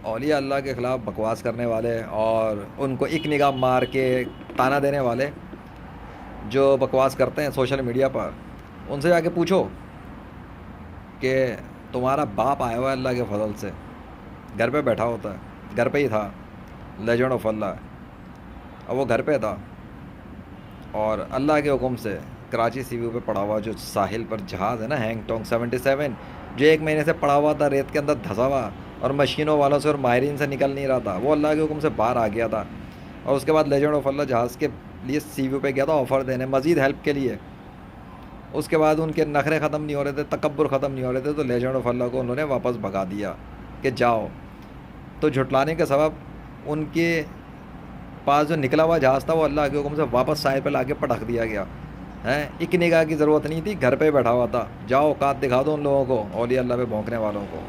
اولیاء اللہ کے خلاف بکواس کرنے والے اور ان کو ایک نگاہ مار کے تانا دینے والے جو بکواس کرتے ہیں سوشل میڈیا پر، ان سے جا کے پوچھو کہ تمہارا باپ آیا ہوا ہے اللہ کے فضل سے، گھر پہ بیٹھا ہوتا ہے، گھر پہ ہی تھا، لیجنڈ آف اللہ، اور وہ گھر پہ تھا اور اللہ کے حکم سے کراچی سی ویو پہ پڑا ہوا جو ساحل پر جہاز ہے نا، ہینگ ٹونگ 77، جو 1 مہینے سے پڑا ہوا تھا ریت کے اندر دھسا ہوا اور مشینوں والوں سے اور ماہرین سے نکل نہیں رہا تھا، وہ اللہ کے حکم سے باہر آ گیا تھا، اور اس کے بعد لیجنڈ آف اللہ جہاز کے لیے سی ویو پہ گیا تھا آفر دینے مزید ہیلپ کے لیے۔ اس کے بعد ان کے نخرے ختم نہیں ہو رہے تھے، تکبر ختم نہیں ہو رہے تھے، تو لیجنڈ آف اللہ کو انہوں نے واپس بھگا دیا کہ جاؤ۔ تو جھٹلانے کے سبب ان کے پاس جو نکلا ہوا جہاز تھا وہ اللہ کے حکم سے واپس ساحل پہ لا کے پٹک دیا گیا ہے۔ ایک نگاہ کی ضرورت نہیں تھی، گھر پہ ہی بیٹھا ہوا تھا، جاؤ اوقات دکھا دو ان لوگوں کو، اولیاء اللہ پہ بھونکنے والوں کو۔